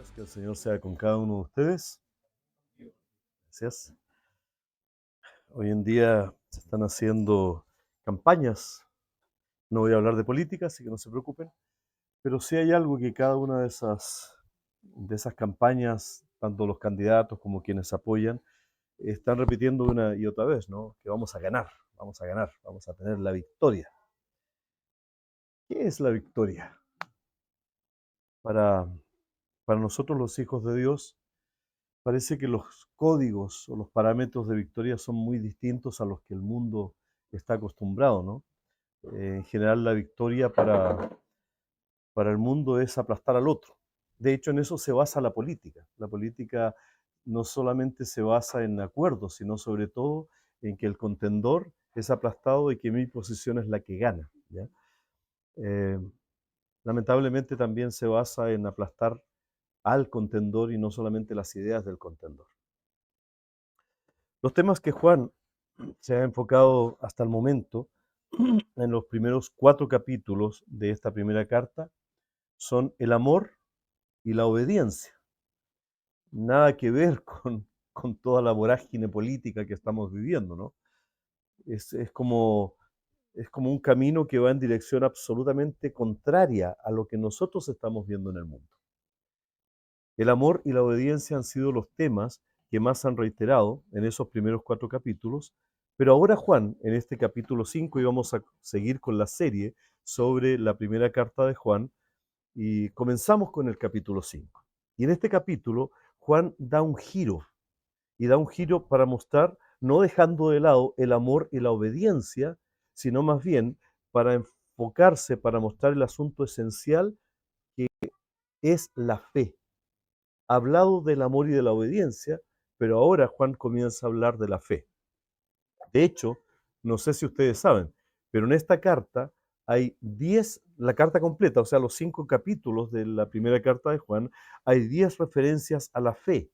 bendiciones, que el Señor sea con cada uno de ustedes. Gracias. Hoy en día se están haciendo campañas. No voy a hablar de política, así que no se preocupen. Pero sí hay algo que cada una de esas campañas, tanto los candidatos como quienes apoyan, están repitiendo una y otra vez, ¿no? Que vamos a ganar, vamos a ganar, vamos a tener la victoria. ¿Qué es la victoria? Para, para nosotros los hijos de Dios, parece que los códigos o los parámetros de victoria son muy distintos a los que el mundo está acostumbrado, ¿no? En general, la victoria para el mundo es aplastar al otro. De hecho, en eso se basa la política. La política no solamente se basa en acuerdos, sino sobre todo en que el contendor es aplastado y que mi posición es la que gana, ¿ya? Eh, Lamentablemente también se basa en aplastar al contendor y no solamente las ideas del contendor. Los temas que Juan se ha enfocado hasta el momento en los primeros 4 capítulos de esta primera carta son el amor y la obediencia. Nada que ver con toda la vorágine política que estamos viviendo, ¿no? Es como un camino que va en dirección absolutamente contraria a lo que nosotros estamos viendo en el mundo. El amor y la obediencia han sido los temas que más han reiterado en esos primeros 4 capítulos, pero ahora Juan, en este capítulo 5, y vamos a seguir con la serie sobre la primera carta de Juan, y comenzamos con el capítulo 5. Y en este capítulo, Juan da un giro, y da un giro para mostrar, no dejando de lado el amor y la obediencia, sino más bien para enfocarse, para mostrar el asunto esencial que es la fe. Ha hablado del amor y de la obediencia, pero ahora Juan comienza a hablar de la fe. De hecho, no sé si ustedes saben, pero en esta carta hay 10, la carta completa, o sea, los 5 capítulos de la primera carta de Juan, hay 10 referencias a la fe.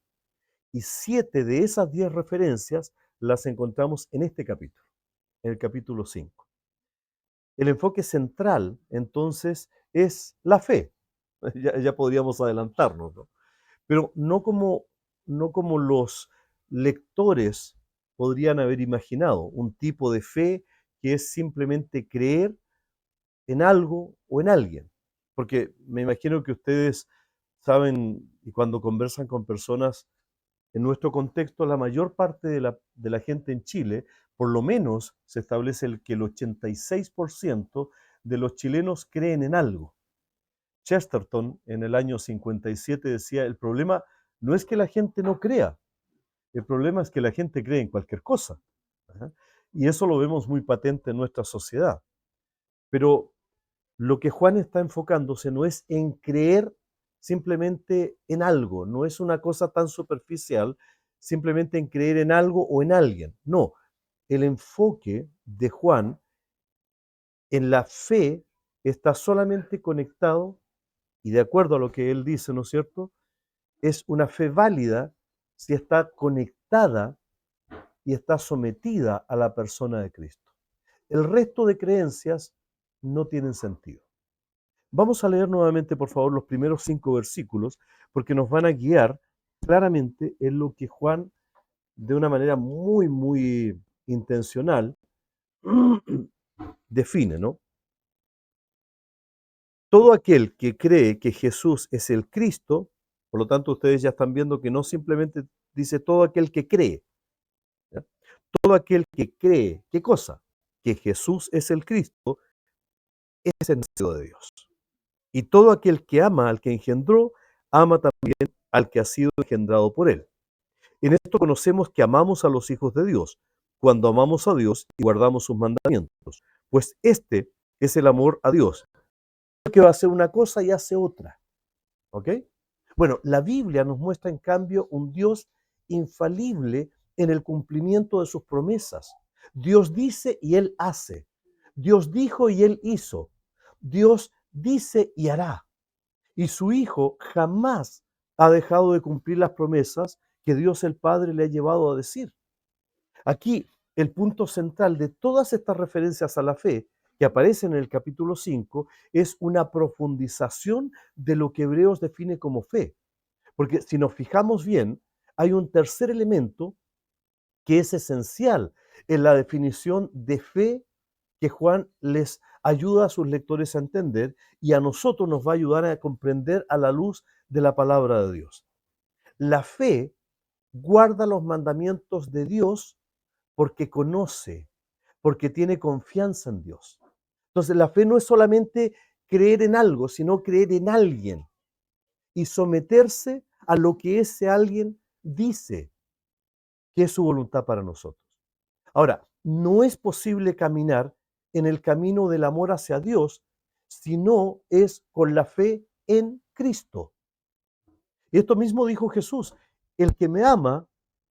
Y 7 de esas 10 referencias las encontramos en este capítulo, en el capítulo 5. El enfoque central, entonces, es la fe. Ya podríamos adelantarnos, ¿no? Pero no como los lectores podrían haber imaginado, un tipo de fe que es simplemente creer en algo o en alguien. Porque me imagino que ustedes saben, y cuando conversan con personas en nuestro contexto, la mayor parte de la gente en Chile, por lo menos se establece que el 86% de los chilenos creen en algo. Chesterton en el año 57 decía, el problema no es que la gente no crea, el problema es que la gente cree en cualquier cosa. Ajá. Y eso lo vemos muy patente en nuestra sociedad. Pero lo que Juan está enfocándose no es en creer simplemente en algo, no es una cosa tan superficial, simplemente en creer en algo o en alguien. No, el enfoque de Juan en la fe está solamente conectado, y de acuerdo a lo que él dice, ¿no es cierto? Es una fe válida si está conectada y está sometida a la persona de Cristo. El resto de creencias no tienen sentido. Vamos a leer nuevamente, por favor, los primeros 5 versículos, porque nos van a guiar claramente en lo que Juan, de una manera muy, muy intencional, define, ¿no? Todo aquel que cree que Jesús es el Cristo, por lo tanto ustedes ya están viendo que no simplemente dice todo aquel que cree, ¿ya? Todo aquel que cree, ¿qué cosa? Que Jesús es el Cristo, es el nacido de Dios. Y todo aquel que ama al que engendró, ama también al que ha sido engendrado por él. En esto conocemos que amamos a los hijos de Dios, cuando amamos a Dios y guardamos sus mandamientos, pues este es el amor a Dios, que va a hacer una cosa y hace otra. ¿Ok? Bueno, la Biblia nos muestra en cambio un Dios infalible en el cumplimiento de sus promesas. Dios dice y Él hace. Dios dijo y Él hizo. Dios dice y hará. Y su Hijo jamás ha dejado de cumplir las promesas que Dios el Padre le ha llevado a decir. Aquí el punto central de todas estas referencias a la fe que aparecen en el capítulo 5 es una profundización de lo que Hebreos define como fe. Porque si nos fijamos bien, hay un tercer elemento que es esencial en la definición de fe que Juan les ayuda a sus lectores a entender y a nosotros nos va a ayudar a comprender a la luz de la palabra de Dios. La fe guarda los mandamientos de Dios porque conoce, porque tiene confianza en Dios. Entonces la fe no es solamente creer en algo, sino creer en alguien y someterse a lo que ese alguien dice que es su voluntad para nosotros. Ahora, no es posible caminar en el camino del amor hacia Dios si no es con la fe en Cristo. Y esto mismo dijo Jesús, el que me ama,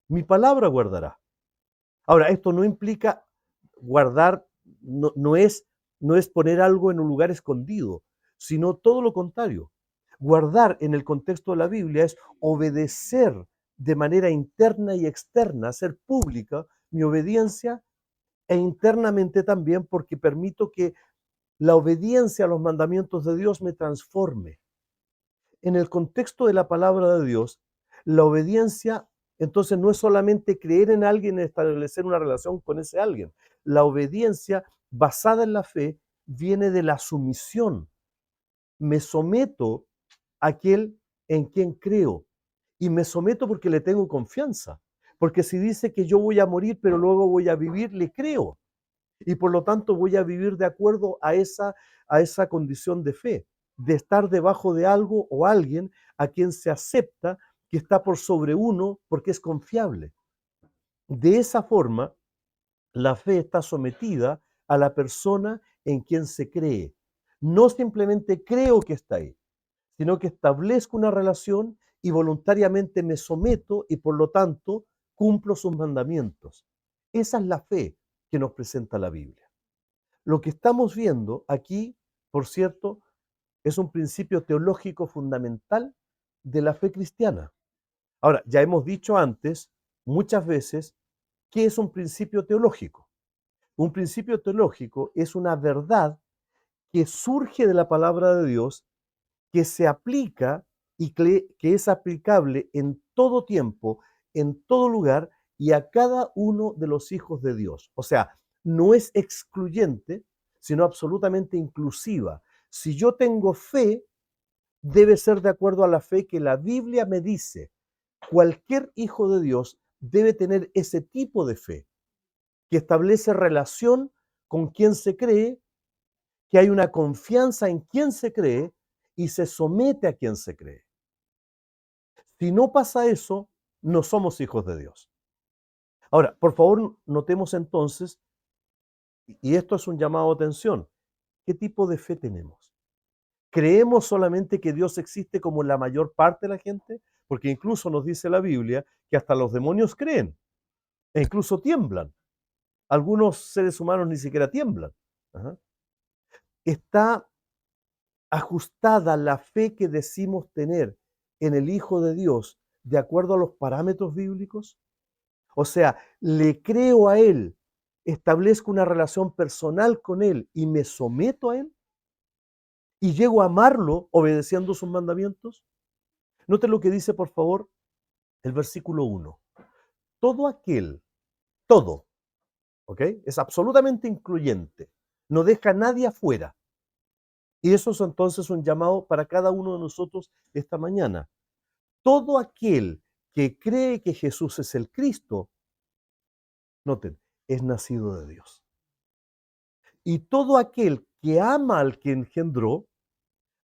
mi palabra guardará. Ahora, esto no implica guardar, no es poner algo en un lugar escondido, sino todo lo contrario. Guardar en el contexto de la Biblia es obedecer de manera interna y externa, hacer pública mi obediencia e internamente también porque permito que la obediencia a los mandamientos de Dios me transforme. En el contexto de la palabra de Dios, la obediencia entonces no es solamente creer en alguien y establecer una relación con ese alguien. La obediencia basada en la fe viene de la sumisión. Me someto a aquel en quien creo y me someto porque le tengo confianza. Porque si dice que yo voy a morir pero luego voy a vivir, le creo. Y por lo tanto voy a vivir de acuerdo a esa condición de fe, de estar debajo de algo o alguien a quien se acepta que está por sobre uno porque es confiable. De esa forma, la fe está sometida a la persona en quien se cree. No simplemente creo que está ahí, sino que establezco una relación y voluntariamente me someto y por lo tanto cumplo sus mandamientos. Esa es la fe que nos presenta la Biblia. Lo que estamos viendo aquí, por cierto, es un principio teológico fundamental de la fe cristiana. Ahora, ya hemos dicho antes, muchas veces, ¿qué es un principio teológico? Un principio teológico es una verdad que surge de la palabra de Dios, que se aplica y que es aplicable en todo tiempo, en todo lugar y a cada uno de los hijos de Dios. O sea, no es excluyente, sino absolutamente inclusiva. Si yo tengo fe, debe ser de acuerdo a la fe que la Biblia me dice. Cualquier hijo de Dios debe tener ese tipo de fe, que establece relación con quien se cree, que hay una confianza en quien se cree y se somete a quien se cree. Si no pasa eso, no somos hijos de Dios. Ahora, por favor, notemos entonces, y esto es un llamado a atención, ¿qué tipo de fe tenemos? ¿Creemos solamente que Dios existe como la mayor parte de la gente? Porque incluso nos dice la Biblia que hasta los demonios creen e incluso tiemblan. Algunos seres humanos ni siquiera tiemblan. Ajá. ¿Está ajustada la fe que decimos tener en el Hijo de Dios de acuerdo a los parámetros bíblicos? O sea, le creo a Él, establezco una relación personal con Él y me someto a Él y llego a amarlo obedeciendo sus mandamientos. Note lo que dice, por favor, el versículo 1. Todo aquel, todo, ¿ok? Es absolutamente incluyente, no deja a nadie afuera. Y eso es entonces un llamado para cada uno de nosotros esta mañana. Todo aquel que cree que Jesús es el Cristo, noten, es nacido de Dios. Y todo aquel que ama al que engendró,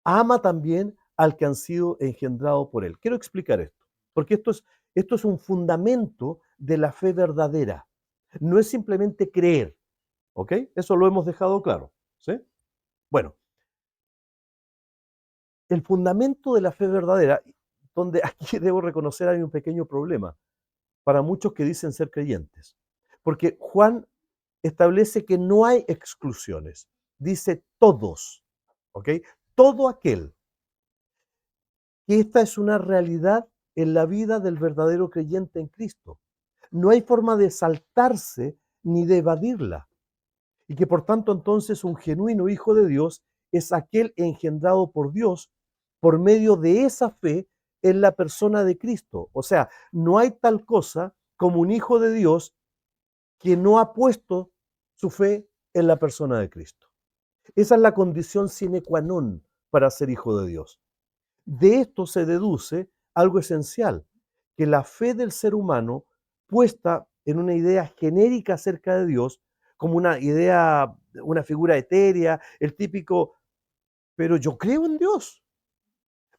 ama también al que han sido engendrados por él. Quiero explicar esto, porque esto es un fundamento de la fe verdadera. No es simplemente creer, ¿ok? Eso lo hemos dejado claro, ¿sí? Bueno, el fundamento de la fe verdadera, donde aquí debo reconocer hay un pequeño problema para muchos que dicen ser creyentes, porque Juan establece que no hay exclusiones, dice todos, ¿ok? Todo aquel, que esta es una realidad en la vida del verdadero creyente en Cristo. No hay forma de saltarse ni de evadirla. Y que por tanto entonces un genuino hijo de Dios es aquel engendrado por Dios por medio de esa fe en la persona de Cristo. O sea, no hay tal cosa como un hijo de Dios que no ha puesto su fe en la persona de Cristo. Esa es la condición sine qua non para ser hijo de Dios. De esto se deduce algo esencial, que la fe del ser humano puesta en una idea genérica acerca de Dios, como una idea, una figura etérea, el típico, pero yo creo en Dios,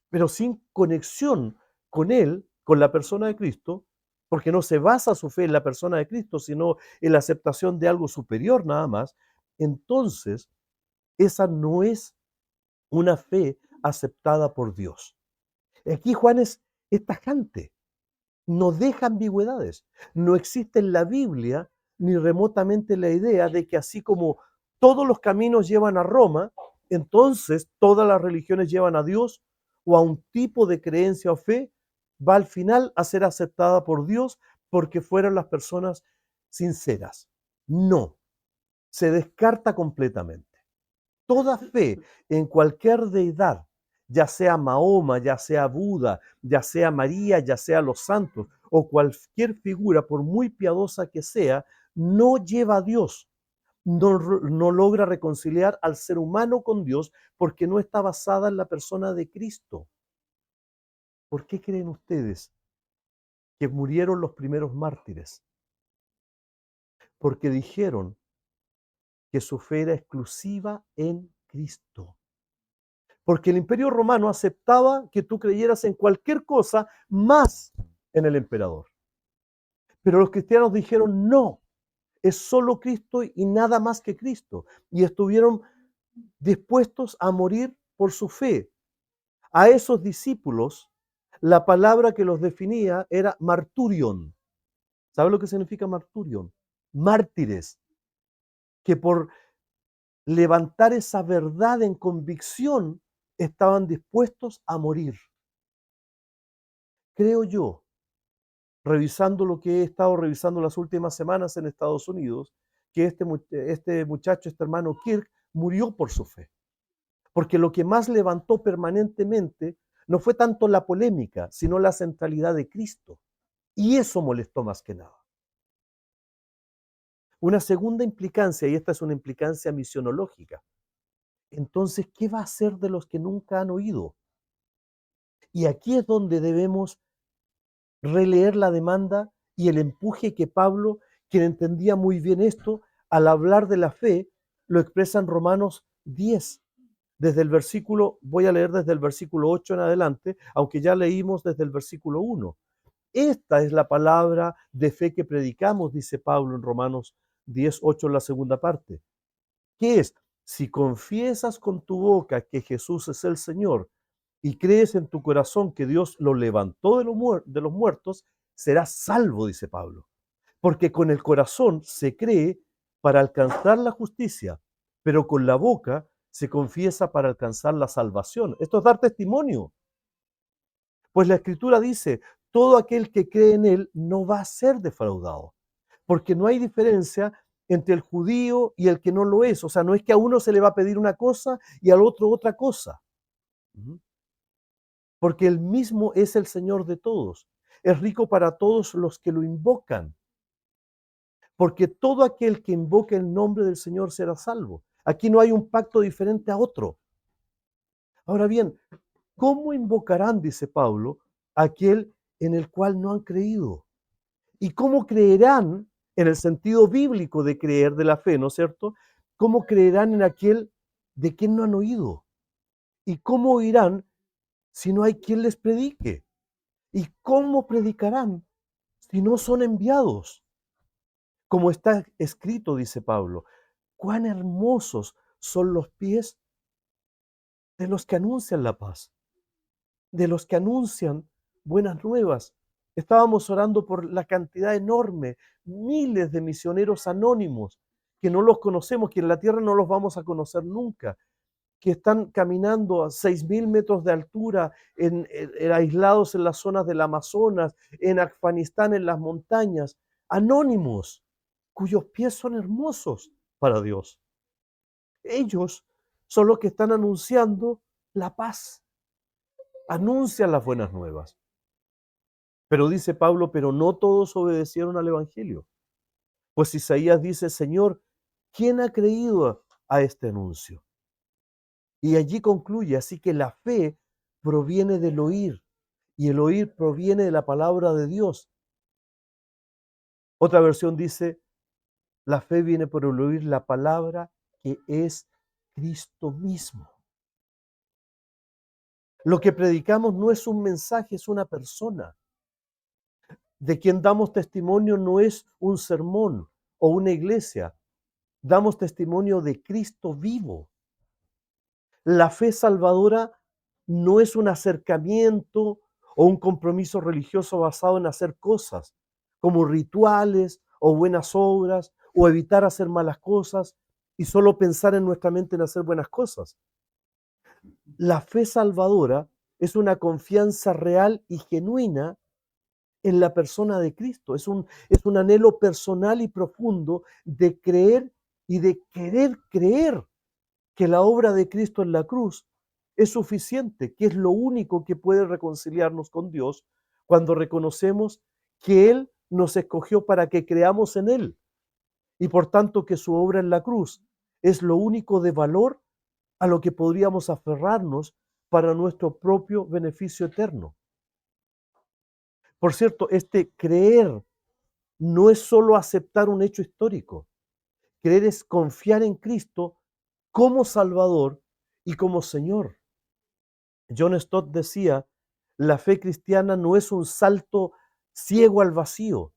pero sin conexión con Él, con la persona de Cristo, porque no se basa su fe en la persona de Cristo, sino en la aceptación de algo superior nada más, entonces esa no es una fe aceptada por Dios. Aquí Juan es tajante, no deja ambigüedades. No existe en la Biblia ni remotamente la idea de que así como todos los caminos llevan a Roma, entonces todas las religiones llevan a Dios o a un tipo de creencia o fe, va al final a ser aceptada por Dios porque fueron las personas sinceras. No, se descarta completamente. Toda fe en cualquier deidad, ya sea Mahoma, ya sea Buda, ya sea María, ya sea los santos o cualquier figura, por muy piadosa que sea, no lleva a Dios, no logra reconciliar al ser humano con Dios porque no está basada en la persona de Cristo. ¿Por qué creen ustedes que murieron los primeros mártires? Porque dijeron que su fe era exclusiva en Cristo. Porque el Imperio Romano aceptaba que tú creyeras en cualquier cosa más en el emperador. Pero los cristianos dijeron no, es solo Cristo y nada más que Cristo. Y estuvieron dispuestos a morir por su fe. A esos discípulos, la palabra que los definía era marturion. ¿Sabe lo que significa marturion? Mártires, que por levantar esa verdad en convicción estaban dispuestos a morir. Creo yo, revisando lo que he estado revisando las últimas semanas en Estados Unidos, que este muchacho, este hermano Kirk, murió por su fe. Porque lo que más levantó permanentemente no fue tanto la polémica, sino la centralidad de Cristo. Y eso molestó más que nada. Una segunda implicancia, y esta es una implicancia misionológica. Entonces, ¿qué va a hacer de los que nunca han oído? Y aquí es donde debemos releer la demanda y el empuje que Pablo, quien entendía muy bien esto, al hablar de la fe, lo expresa en Romanos 10. Desde el versículo, voy a leer desde el versículo 8 en adelante, aunque ya leímos desde el versículo 1. Esta es la palabra de fe que predicamos, dice Pablo en Romanos 10:8 en la segunda parte. ¿Qué es? Si confiesas con tu boca que Jesús es el Señor y crees en tu corazón que Dios lo levantó de los muertos, serás salvo, dice Pablo. Porque con el corazón se cree para alcanzar la justicia, pero con la boca se confiesa para alcanzar la salvación. Esto es dar testimonio. Pues la Escritura dice, todo aquel que cree en Él no va a ser defraudado, porque no hay diferencia entre el judío y el que no lo es. O sea, no es que a uno se le va a pedir una cosa y al otro otra cosa. Porque Él mismo es el Señor de todos. Es rico para todos los que lo invocan. Porque todo aquel que invoque el nombre del Señor será salvo. Aquí no hay un pacto diferente a otro. Ahora bien, ¿cómo invocarán, dice Pablo, aquel en el cual no han creído? ¿Y cómo creerán, en el sentido bíblico de creer, de la fe, ¿no es cierto? ¿Cómo creerán en aquel de quien no han oído? ¿Y cómo oirán si no hay quien les predique? ¿Y cómo predicarán si no son enviados? Como está escrito, dice Pablo, cuán hermosos son los pies de los que anuncian la paz, de los que anuncian buenas nuevas. Estábamos orando por la cantidad enorme, miles de misioneros anónimos, que no los conocemos, que en la tierra no los vamos a conocer nunca, que están caminando a 6.000 metros de altura, aislados en las zonas del Amazonas, en Afganistán, en las montañas, anónimos, cuyos pies son hermosos para Dios. Ellos son los que están anunciando la paz. anuncian las buenas nuevas. Pero dice Pablo, pero no todos obedecieron al Evangelio. Pues Isaías dice, Señor, ¿quién ha creído a este anuncio? Y allí concluye, así que la fe proviene del oír, y el oír proviene de la palabra de Dios. Otra versión dice, la fe viene por el oír la palabra que es Cristo mismo. Lo que predicamos no es un mensaje, es una persona. De quien damos testimonio no es un sermón o una iglesia. Damos testimonio de Cristo vivo. La fe salvadora no es un acercamiento o un compromiso religioso basado en hacer cosas, como rituales o buenas obras, o evitar hacer malas cosas y solo pensar en nuestra mente en hacer buenas cosas. La fe salvadora es una confianza real y genuina en la persona de Cristo. Es un anhelo personal y profundo de creer y de querer creer que la obra de Cristo en la cruz es suficiente, que es lo único que puede reconciliarnos con Dios cuando reconocemos que Él nos escogió para que creamos en Él y por tanto que su obra en la cruz es lo único de valor a lo que podríamos aferrarnos para nuestro propio beneficio eterno. Por cierto, este creer no es solo aceptar un hecho histórico. Creer es confiar en Cristo como Salvador y como Señor. John Stott decía, la fe cristiana no es un salto ciego al vacío,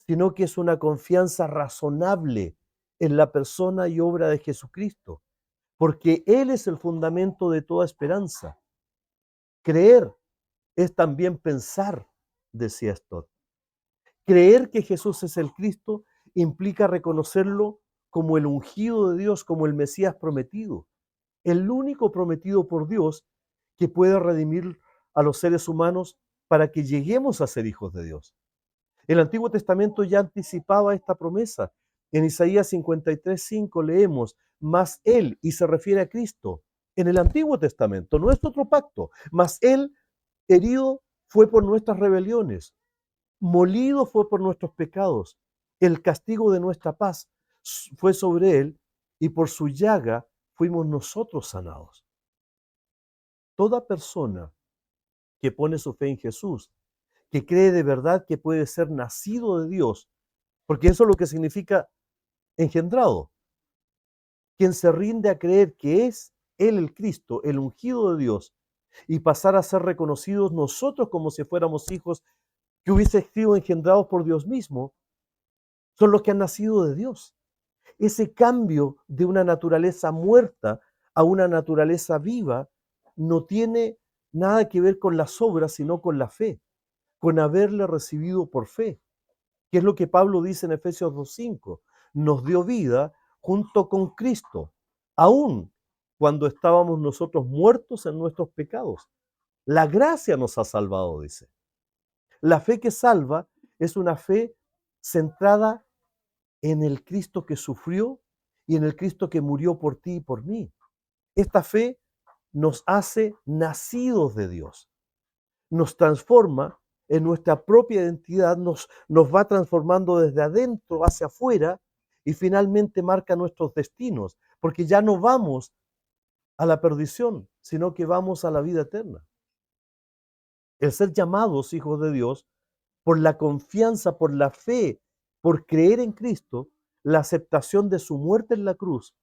sino que es una confianza razonable en la persona y obra de Jesucristo, porque Él es el fundamento de toda esperanza. Creer es también pensar, decía Stott. Creer que Jesús es el Cristo implica reconocerlo como el ungido de Dios, como el Mesías prometido, el único prometido por Dios que puede redimir a los seres humanos para que lleguemos a ser hijos de Dios. El Antiguo Testamento ya anticipaba esta promesa. En Isaías 53:5 leemos, mas Él, y se refiere a Cristo, en el Antiguo Testamento, no es otro pacto, mas Él herido fue por nuestras rebeliones, molido fue por nuestros pecados, el castigo de nuestra paz fue sobre Él, y por su llaga fuimos nosotros sanados. Toda persona que pone su fe en Jesús, que cree de verdad que puede ser nacido de Dios, porque eso es lo que significa engendrado, quien se rinde a creer que es Él el Cristo, el ungido de Dios, y pasar a ser reconocidos nosotros como si fuéramos hijos que hubiesen sido engendrados por Dios mismo, son los que han nacido de Dios. Ese cambio de una naturaleza muerta a una naturaleza viva no tiene nada que ver con las obras, sino con la fe, con haberle recibido por fe, que es lo que Pablo dice en Efesios 2:5. Nos dio vida junto con Cristo, aun cuando estábamos nosotros muertos en nuestros pecados. La gracia nos ha salvado, dice. La fe que salva es una fe centrada en el Cristo que sufrió y en el Cristo que murió por ti y por mí. Esta fe nos hace nacidos de Dios, nos transforma en nuestra propia identidad, nos va transformando desde adentro hacia afuera y finalmente marca nuestros destinos, porque ya no vamos a la perdición, sino que vamos a la vida eterna. El ser llamados hijos de Dios por la confianza, por la fe, por creer en Cristo, la aceptación de su muerte en la cruz,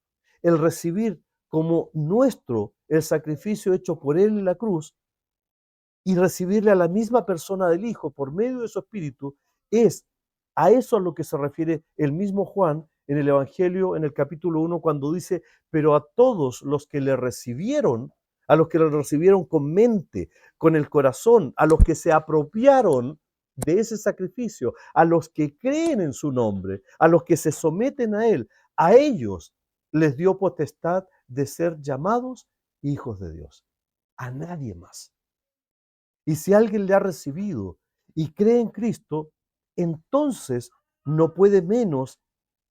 el recibir como nuestro el sacrificio hecho por Él en la cruz y recibirle a la misma persona del Hijo por medio de su Espíritu, es a eso a lo que se refiere el mismo Juan en el Evangelio, en el capítulo 1, cuando dice, pero a todos los que le recibieron, a los que le recibieron con mente, con el corazón, a los que se apropiaron de ese sacrificio, a los que creen en su nombre, a los que se someten a Él, a ellos les dio potestad de ser llamados hijos de Dios. A nadie más. Y si alguien le ha recibido y cree en Cristo, entonces no puede menos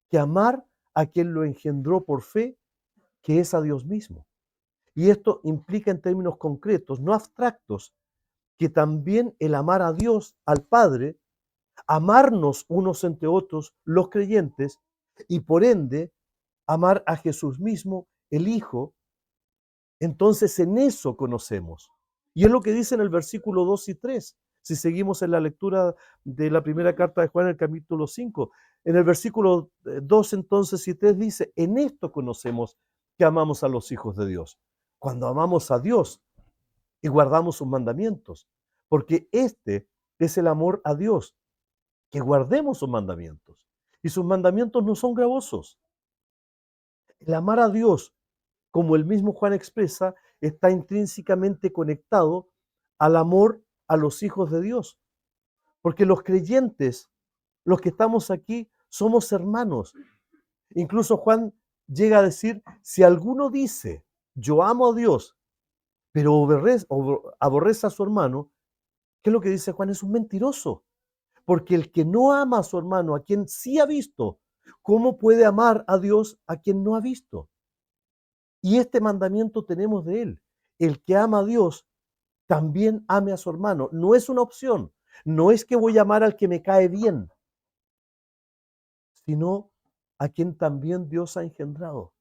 que amar a quien lo engendró por fe, que es a Dios mismo. Y esto implica en términos concretos, no abstractos, que también el amar a Dios, al Padre, amarnos unos entre otros, los creyentes, y por ende amar a Jesús mismo, el Hijo, entonces en eso conocemos. Y es lo que dice en el versículo 2 y 3. Si seguimos en la lectura de la primera carta de Juan, en el capítulo 5, en el versículo 2 entonces y 3 dice, en esto conocemos que amamos a los hijos de Dios. Cuando amamos a Dios y guardamos sus mandamientos, porque este es el amor a Dios, que guardemos sus mandamientos. Y sus mandamientos no son gravosos. El amar a Dios, como el mismo Juan expresa, está intrínsecamente conectado al amor a los hijos de Dios. Porque los creyentes, los que estamos aquí, somos hermanos. Incluso Juan llega a decir, si alguno dice, yo amo a Dios, pero aborrece a su hermano, ¿qué es lo que dice Juan? Es un mentiroso. Porque el que no ama a su hermano, a quien sí ha visto, ¿cómo puede amar a Dios a quien no ha visto? Y este mandamiento tenemos de él. El que ama a Dios también ame a su hermano. No es una opción. No es que voy a amar al que me cae bien, sino a quien también Dios ha engendrado.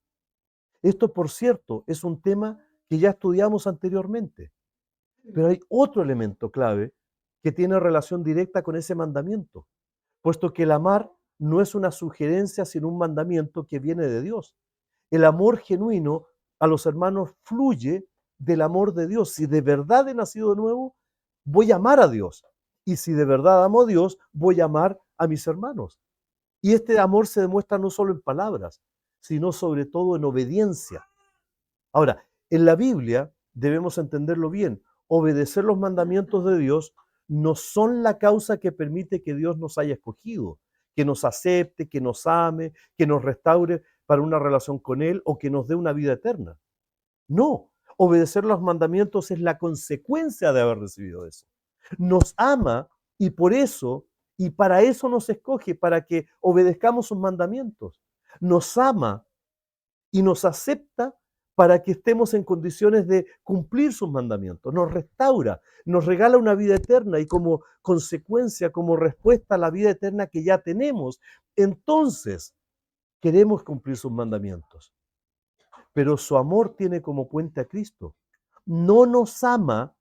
Esto, por cierto, es un tema que ya estudiamos anteriormente. Pero hay otro elemento clave que tiene relación directa con ese mandamiento, puesto que el amar no es una sugerencia, sino un mandamiento que viene de Dios. El amor genuino a los hermanos fluye del amor de Dios. Si de verdad he nacido de nuevo, voy a amar a Dios. Y si de verdad amo a Dios, voy a amar a mis hermanos. Y este amor se demuestra no solo en palabras, sino sobre todo en obediencia. Ahora, en la Biblia debemos entenderlo bien. Obedecer los mandamientos de Dios no son la causa que permite que Dios nos haya escogido, que nos acepte, que nos ame, que nos restaure para una relación con Él o que nos dé una vida eterna. No, obedecer los mandamientos es la consecuencia de haber recibido eso. Nos ama y por eso y para eso nos escoge, para que obedezcamos sus mandamientos. Nos ama y nos acepta para que estemos en condiciones de cumplir sus mandamientos. Nos restaura, nos regala una vida eterna y como consecuencia, como respuesta a la vida eterna que ya tenemos, entonces queremos cumplir sus mandamientos. Pero su amor tiene como puente a Cristo. No nos ama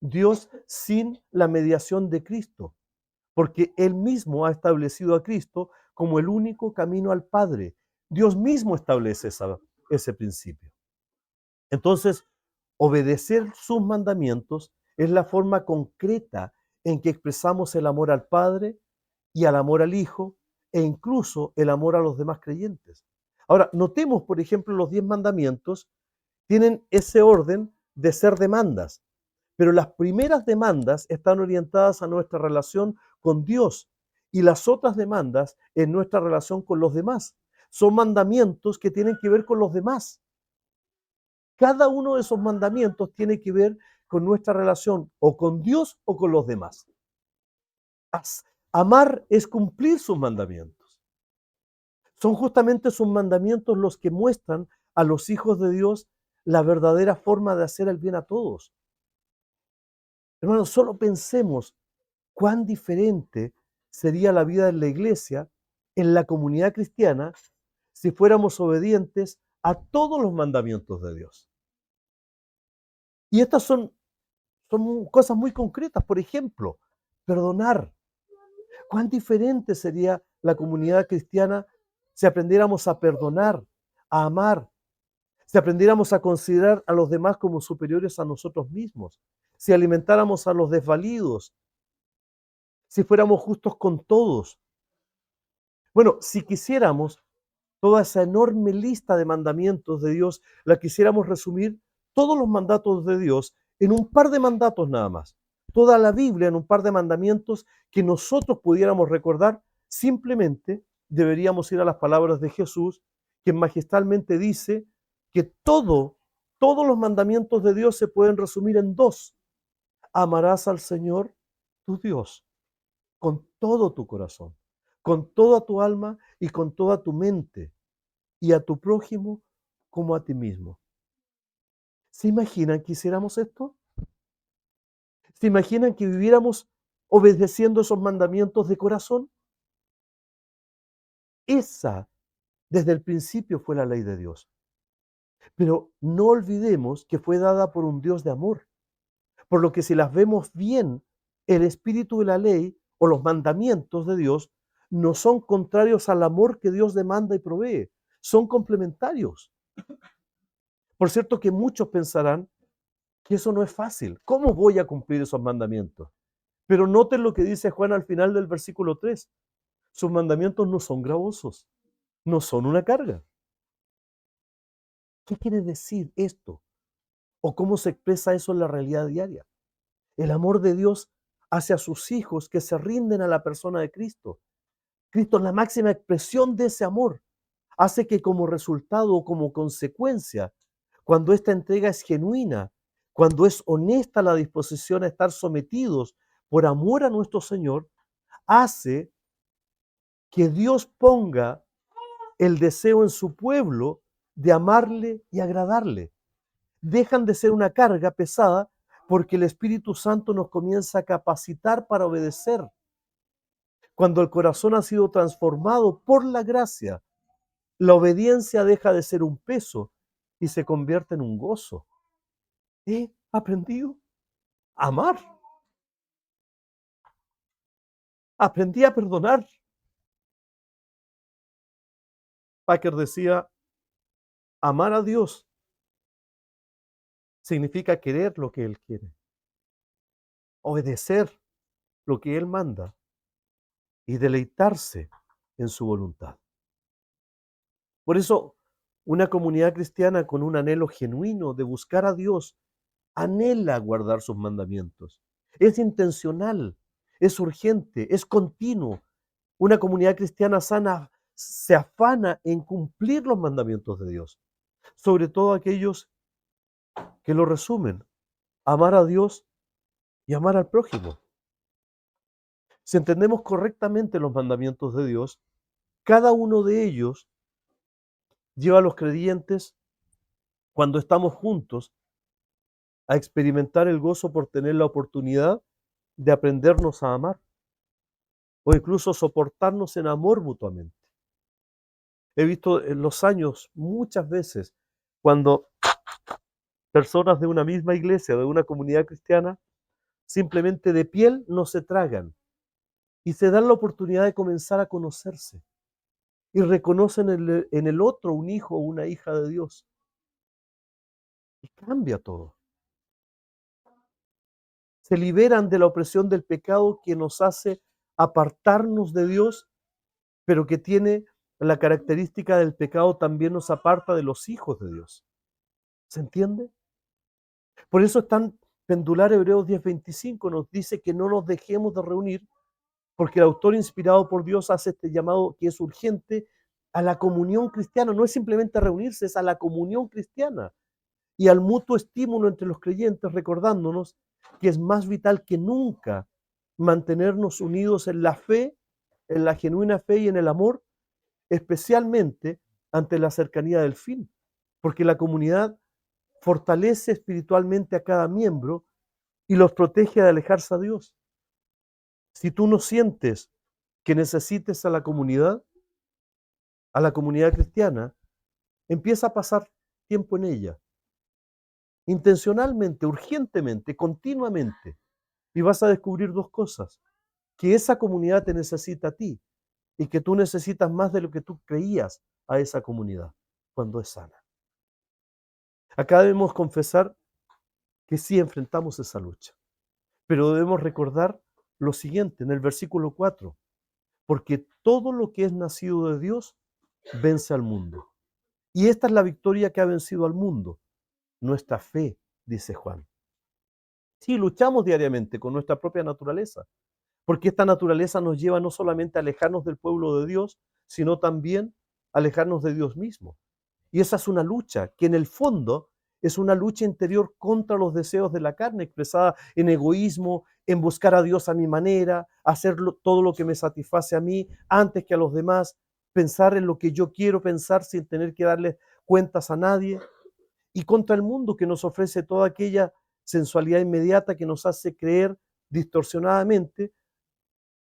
Dios sin la mediación de Cristo, porque Él mismo ha establecido a Cristo como el único camino al Padre. Dios mismo establece ese principio. Entonces, obedecer sus mandamientos es la forma concreta en que expresamos el amor al Padre y al amor al Hijo e incluso el amor a los demás creyentes. Ahora, notemos, por ejemplo, los 10 mandamientos tienen ese orden de ser demandas, pero las primeras demandas están orientadas a nuestra relación con Dios y las otras demandas en nuestra relación con los demás. Son mandamientos que tienen que ver con los demás. Cada uno de esos mandamientos tiene que ver con nuestra relación o con Dios o con los demás. Amar es cumplir sus mandamientos. Son justamente sus mandamientos los que muestran a los hijos de Dios la verdadera forma de hacer el bien a todos. Hermanos, solo pensemos cuán diferente sería la vida en la iglesia, en la comunidad cristiana, si fuéramos obedientes a todos los mandamientos de Dios. Y estas son cosas muy concretas. Por ejemplo, perdonar. ¿Cuán diferente sería la comunidad cristiana si aprendiéramos a perdonar, a amar, si aprendiéramos a considerar a los demás como superiores a nosotros mismos, si alimentáramos a los desvalidos, si fuéramos justos con todos? Bueno, si quisiéramos toda esa enorme lista de mandamientos de Dios, la quisiéramos resumir, todos los mandatos de Dios, en un par de mandatos nada más. Toda la Biblia en un par de mandamientos que nosotros pudiéramos recordar, simplemente deberíamos ir a las palabras de Jesús, quien magistralmente dice que todos los mandamientos de Dios se pueden resumir en dos. Amarás al Señor, tu Dios, con todo tu corazón, con toda tu alma y con toda tu mente, y a tu prójimo como a ti mismo. ¿Se imaginan que hiciéramos esto? ¿Se imaginan que viviéramos obedeciendo esos mandamientos de corazón? Esa, desde el principio, fue la ley de Dios. Pero no olvidemos que fue dada por un Dios de amor. Por lo que si las vemos bien, el espíritu de la ley o los mandamientos de Dios no son contrarios al amor que Dios demanda y provee, son complementarios. Por cierto que muchos pensarán que eso no es fácil. ¿Cómo voy a cumplir esos mandamientos? Pero noten lo que dice Juan al final del versículo 3. Sus mandamientos no son gravosos, no son una carga. ¿Qué quiere decir esto? ¿O cómo se expresa eso en la realidad diaria? El amor de Dios hacia sus hijos que se rinden a la persona de Cristo. Cristo es la máxima expresión de ese amor. Hace que como resultado o como consecuencia, cuando esta entrega es genuina, cuando es honesta la disposición a estar sometidos por amor a nuestro Señor, hace que Dios ponga el deseo en su pueblo de amarle y agradarle. Dejan de ser una carga pesada porque el Espíritu Santo nos comienza a capacitar para obedecer. Cuando el corazón ha sido transformado por la gracia, la obediencia deja de ser un peso y se convierte en un gozo. He aprendido a amar. Aprendí a perdonar. Packer decía, amar a Dios significa querer lo que Él quiere, obedecer lo que Él manda y deleitarse en su voluntad. Por eso, una comunidad cristiana con un anhelo genuino de buscar a Dios anhela guardar sus mandamientos. Es intencional, es urgente, es continuo. Una comunidad cristiana sana se afana en cumplir los mandamientos de Dios, sobre todo aquellos que lo resumen, amar a Dios y amar al prójimo. Si entendemos correctamente los mandamientos de Dios, cada uno de ellos lleva a los creyentes, cuando estamos juntos, a experimentar el gozo por tener la oportunidad de aprendernos a amar o incluso soportarnos en amor mutuamente. He visto en los años muchas veces cuando personas de una misma iglesia, de una comunidad cristiana, simplemente de piel no se tragan y se dan la oportunidad de comenzar a conocerse y reconocen en el otro un hijo o una hija de Dios. Y cambia todo. Se liberan de la opresión del pecado que nos hace apartarnos de Dios, pero que tiene la característica del pecado también nos aparta de los hijos de Dios. ¿Se entiende? Por eso es tan pendular Hebreos 10:25, nos dice que no nos dejemos de reunir, porque el autor inspirado por Dios hace este llamado que es urgente a la comunión cristiana. No es simplemente reunirse, es a la comunión cristiana y al mutuo estímulo entre los creyentes, recordándonos que es más vital que nunca mantenernos unidos en la fe, en la genuina fe y en el amor, especialmente ante la cercanía del fin, porque la comunidad fortalece espiritualmente a cada miembro y los protege de alejarse a Dios. Si tú no sientes que necesites a la comunidad cristiana, empieza a pasar tiempo en ella, intencionalmente, urgentemente, continuamente, y vas a descubrir dos cosas: que esa comunidad te necesita a ti y que tú necesitas más de lo que tú creías a esa comunidad cuando es sana. Acá debemos confesar que sí enfrentamos esa lucha, pero debemos recordar lo siguiente en el versículo 4: porque todo lo que es nacido de Dios vence al mundo. Y esta es la victoria que ha vencido al mundo, nuestra fe, dice Juan. Sí, luchamos diariamente con nuestra propia naturaleza, porque esta naturaleza nos lleva no solamente a alejarnos del pueblo de Dios, sino también a alejarnos de Dios mismo. Y esa es una lucha que en el fondo es una lucha interior contra los deseos de la carne, expresada en egoísmo, en buscar a Dios a mi manera, hacer todo lo que me satisface a mí antes que a los demás, pensar en lo que yo quiero pensar sin tener que darle cuentas a nadie. y contra el mundo que nos ofrece toda aquella sensualidad inmediata que nos hace creer distorsionadamente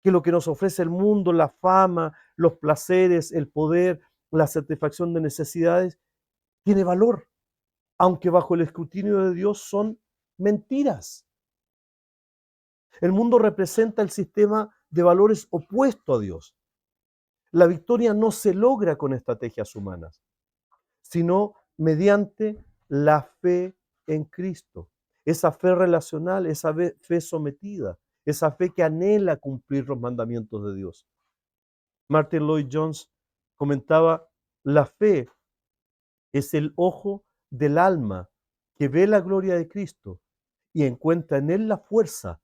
que lo que nos ofrece el mundo, la fama, los placeres, el poder, la satisfacción de necesidades, tiene valor, aunque bajo el escrutinio de Dios son mentiras. El mundo representa el sistema de valores opuesto a Dios. La victoria no se logra con estrategias humanas, sino mediante la fe en Cristo. Esa fe relacional, esa fe sometida, esa fe que anhela cumplir los mandamientos de Dios. Martin Lloyd Jones comentaba, la fe es el ojo del alma que ve la gloria de Cristo y encuentra en él la fuerza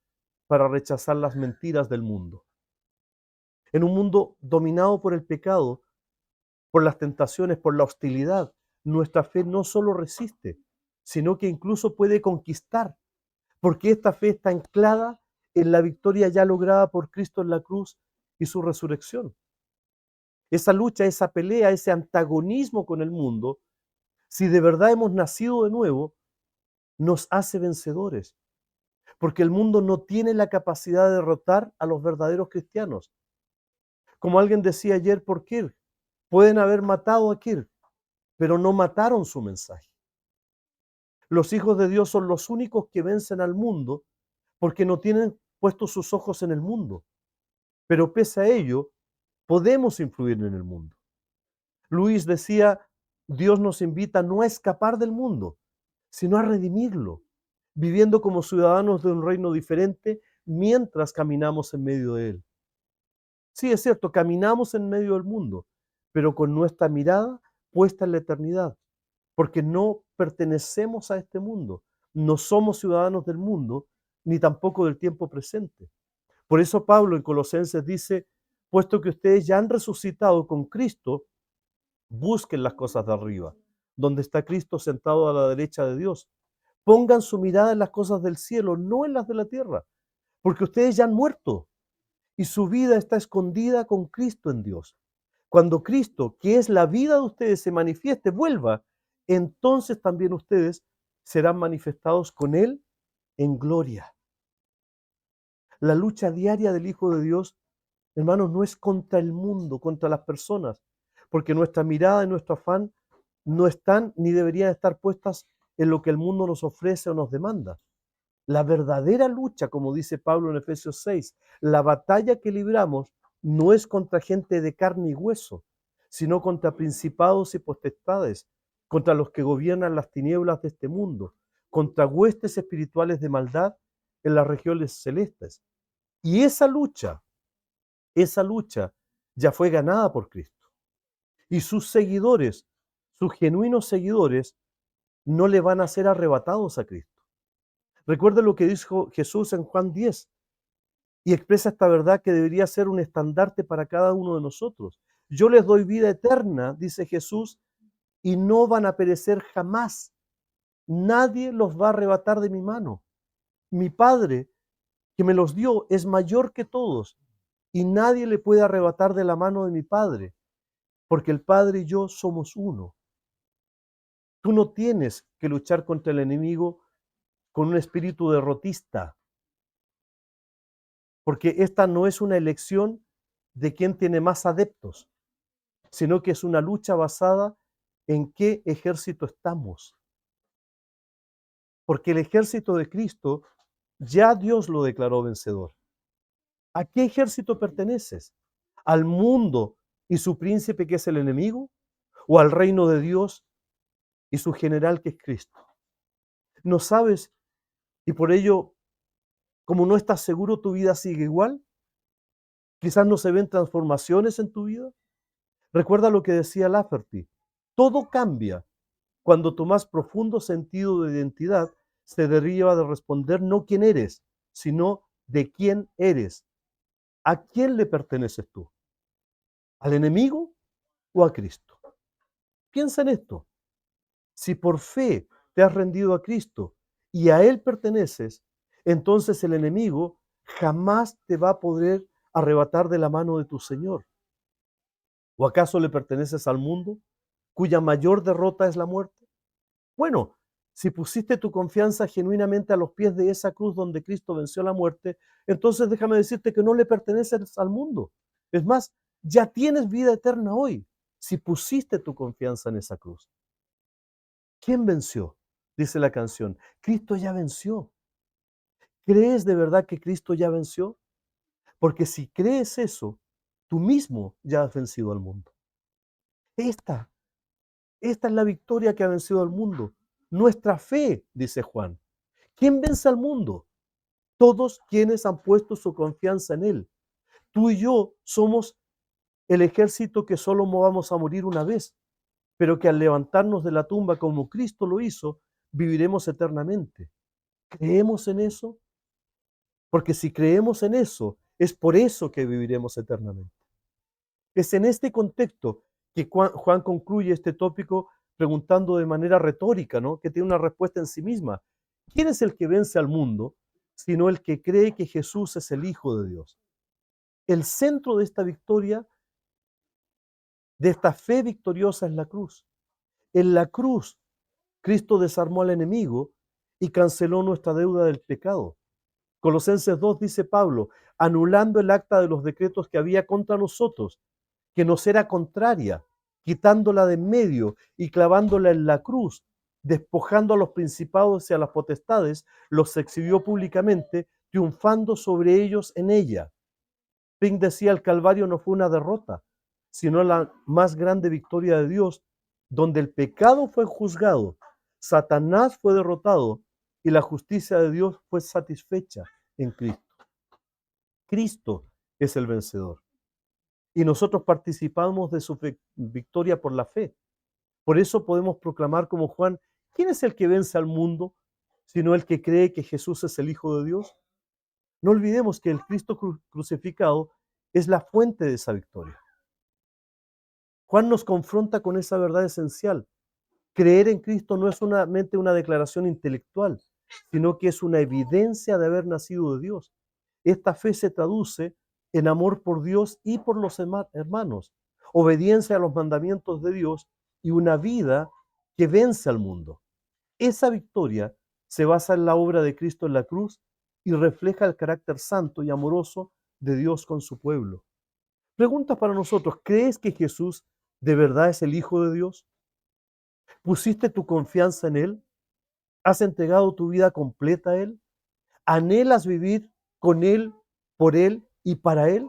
para rechazar las mentiras del mundo. En un mundo dominado por el pecado, por las tentaciones, por la hostilidad, nuestra fe no solo resiste, sino que incluso puede conquistar, porque esta fe está anclada en la victoria ya lograda por Cristo en la cruz y su resurrección. Esa lucha, esa pelea, ese antagonismo con el mundo, si de verdad hemos nacido de nuevo, nos hace vencedores, porque el mundo no tiene la capacidad de derrotar a los verdaderos cristianos. Como alguien decía ayer por Kirk, pueden haber matado a Kirk, pero no mataron su mensaje. Los hijos de Dios son los únicos que vencen al mundo porque no tienen puestos sus ojos en el mundo. Pero pese a ello, podemos influir en el mundo. Luis decía, Dios nos invita no a escapar del mundo, sino a redimirlo, viviendo como ciudadanos de un reino diferente mientras caminamos en medio de él. Sí, es cierto, caminamos en medio del mundo, pero con nuestra mirada puesta en la eternidad, porque no pertenecemos a este mundo, no somos ciudadanos del mundo, ni tampoco del tiempo presente. Por eso Pablo en Colosenses dice, puesto que ustedes ya han resucitado con Cristo, busquen las cosas de arriba, donde está Cristo sentado a la derecha de Dios. Pongan su mirada en las cosas del cielo, no en las de la tierra, porque ustedes ya han muerto y su vida está escondida con Cristo en Dios. Cuando Cristo, que es la vida de ustedes, se manifieste, vuelva, entonces también ustedes serán manifestados con Él en gloria. La lucha diaria del Hijo de Dios, hermanos, no es contra el mundo, contra las personas, porque nuestra mirada y nuestro afán no están ni deberían estar puestas en lo que el mundo nos ofrece o nos demanda. La verdadera lucha, como dice Pablo en Efesios 6, la batalla que libramos no es contra gente de carne y hueso, sino contra principados y potestades, contra los que gobiernan las tinieblas de este mundo, contra huestes espirituales de maldad en las regiones celestes. Y esa lucha ya fue ganada por Cristo. Y sus seguidores, sus genuinos seguidores, no le van a ser arrebatados a Cristo. Recuerda lo que dijo Jesús en Juan 10 y expresa esta verdad que debería ser un estandarte para cada uno de nosotros. Yo les doy vida eterna, dice Jesús, y no van a perecer jamás. Nadie los va a arrebatar de mi mano. Mi Padre, que me los dio, es mayor que todos y nadie le puede arrebatar de la mano de mi Padre, porque el Padre y yo somos uno. Tú no tienes que luchar contra el enemigo con un espíritu derrotista, porque esta no es una elección de quién tiene más adeptos, sino que es una lucha basada en qué ejército estamos. Porque el ejército de Cristo ya Dios lo declaró vencedor. ¿A qué ejército perteneces? ¿Al mundo y su príncipe que es el enemigo? ¿O al reino de Dios y su general que es Cristo? ¿No sabes? Y por ello, como no estás seguro, tu vida sigue igual. Quizás no se ven transformaciones en tu vida. Recuerda lo que decía Lafferty. Todo cambia cuando tu más profundo sentido de identidad se deriva de responder no quién eres, sino de quién eres. ¿A quién le perteneces tú? ¿Al enemigo o a Cristo? Piensa en esto. Si por fe te has rendido a Cristo y a Él perteneces, entonces el enemigo jamás te va a poder arrebatar de la mano de tu Señor. ¿O acaso le perteneces al mundo, cuya mayor derrota es la muerte? Bueno, si pusiste tu confianza genuinamente a los pies de esa cruz donde Cristo venció la muerte, entonces déjame decirte que no le perteneces al mundo. Es más, ya tienes vida eterna hoy, si pusiste tu confianza en esa cruz. ¿Quién venció? Dice la canción. Cristo ya venció. ¿Crees de verdad que Cristo ya venció? Porque si crees eso, tú mismo ya has vencido al mundo. Esta, esta es la victoria que ha vencido al mundo. Nuestra fe, dice Juan. ¿Quién vence al mundo? Todos quienes han puesto su confianza en Él. Tú y yo somos el ejército que solo vamos a morir una vez, pero que al levantarnos de la tumba como Cristo lo hizo, viviremos eternamente. ¿Creemos en eso? Porque si creemos en eso, es por eso que viviremos eternamente. Es en este contexto que Juan concluye este tópico preguntando de manera retórica, ¿no? Que tiene una respuesta en sí misma. ¿Quién es el que vence al mundo, sino el que cree que Jesús es el Hijo de Dios? El centro de esta victoria, de esta fe victoriosa, es la cruz. En la cruz, Cristo desarmó al enemigo y canceló nuestra deuda del pecado. Colosenses 2 dice Pablo, anulando el acta de los decretos que había contra nosotros, que nos era contraria, quitándola de en medio y clavándola en la cruz, despojando a los principados y a las potestades, los exhibió públicamente, triunfando sobre ellos en ella. Pink decía, el Calvario no fue una derrota, sino la más grande victoria de Dios, donde el pecado fue juzgado, Satanás fue derrotado y la justicia de Dios fue satisfecha en Cristo. Cristo es el vencedor. Y nosotros participamos de su victoria por la fe. Por eso podemos proclamar como Juan, ¿quién es el que vence al mundo, sino el que cree que Jesús es el Hijo de Dios? No olvidemos que el Cristo crucificado es la fuente de esa victoria. Juan nos confronta con esa verdad esencial. Creer en Cristo no es solamente una declaración intelectual, sino que es una evidencia de haber nacido de Dios. Esta fe se traduce en amor por Dios y por los hermanos, obediencia a los mandamientos de Dios y una vida que vence al mundo. Esa victoria se basa en la obra de Cristo en la cruz y refleja el carácter santo y amoroso de Dios con su pueblo. Pregunta para nosotros, ¿crees que Jesús de verdad es el Hijo de Dios? ¿Pusiste tu confianza en Él? ¿Has entregado tu vida completa a Él? ¿Anhelas vivir con Él, por Él y para Él?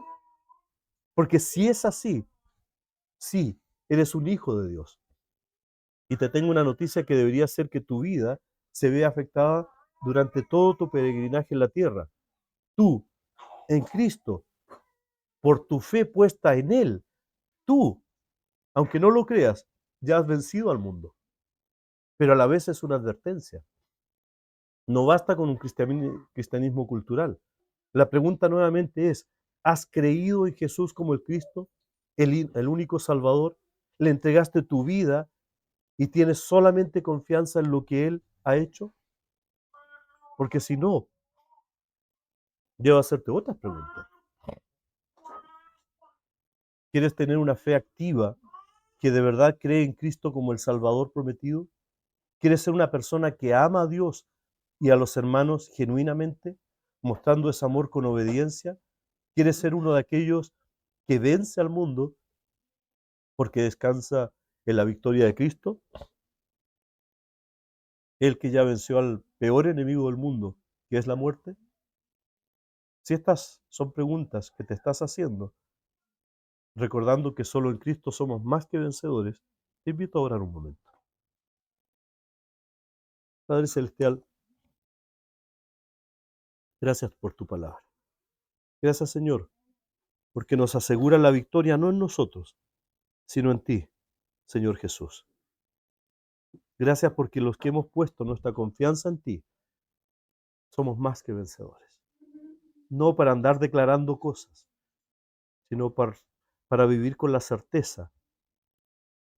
Porque si es así, sí, eres un hijo de Dios. Y te tengo una noticia que debería hacer que tu vida se vea afectada durante todo tu peregrinaje en la tierra. Tú, en Cristo, por tu fe puesta en Él, tú, aunque no lo creas, ya has vencido al mundo. Pero a la vez es una advertencia. No basta con un cristianismo cultural. La pregunta nuevamente es, ¿has creído en Jesús como el Cristo, el único Salvador? ¿Le entregaste tu vida y tienes solamente confianza en lo que Él ha hecho? Porque si no, debo hacerte otras preguntas. ¿Quieres tener una fe activa que de verdad cree en Cristo como el Salvador prometido? ¿Quieres ser una persona que ama a Dios y a los hermanos genuinamente, mostrando ese amor con obediencia? ¿Quieres ser uno de aquellos que vence al mundo porque descansa en la victoria de Cristo? El que ya venció al peor enemigo del mundo, que es la muerte. Si estas son preguntas que te estás haciendo, recordando que solo en Cristo somos más que vencedores, te invito a orar un momento. Padre Celestial, gracias por tu palabra. Gracias, Señor, porque nos asegura la victoria no en nosotros, sino en ti, Señor Jesús. Gracias porque los que hemos puesto nuestra confianza en ti, somos más que vencedores. No para andar declarando cosas, sino para vivir con la certeza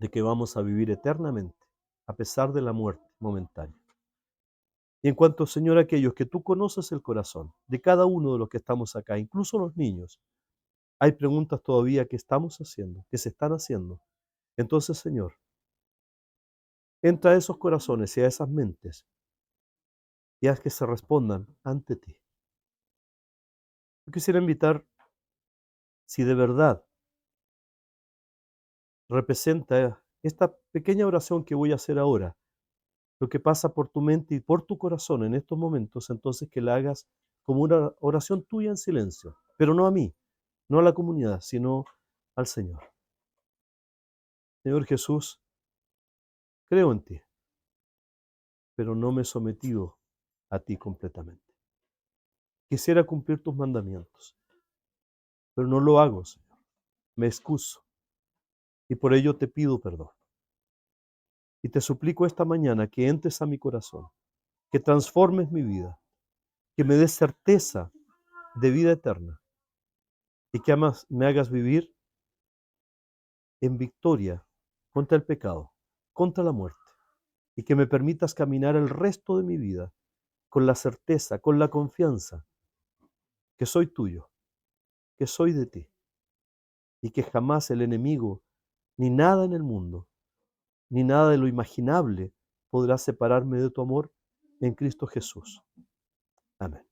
de que vamos a vivir eternamente, a pesar de la muerte momentánea. Y en cuanto, Señor, a aquellos que tú conoces el corazón de cada uno de los que estamos acá, incluso los niños, hay preguntas todavía que estamos haciendo, que se están haciendo. Entonces, Señor, Entra a esos corazones y a esas mentes y haz que se respondan ante ti. Yo quisiera invitar, si de verdad representa esta pequeña oración que voy a hacer ahora, lo que pasa por tu mente y por tu corazón en estos momentos, entonces que la hagas como una oración tuya en silencio, pero no a mí, no a la comunidad, sino al Señor. Señor Jesús, creo en ti, pero no me he sometido a ti completamente. Quisiera cumplir tus mandamientos, pero no lo hago, Señor. Me excuso y por ello te pido perdón. Y te suplico esta mañana que entres a mi corazón, que transformes mi vida, que me des certeza de vida eterna y que además me hagas vivir en victoria contra el pecado, contra la muerte, y que me permitas caminar el resto de mi vida con la certeza, con la confianza que soy tuyo, que soy de ti, y que jamás el enemigo, ni nada en el mundo, ni nada de lo imaginable podrá separarme de tu amor en Cristo Jesús. Amén.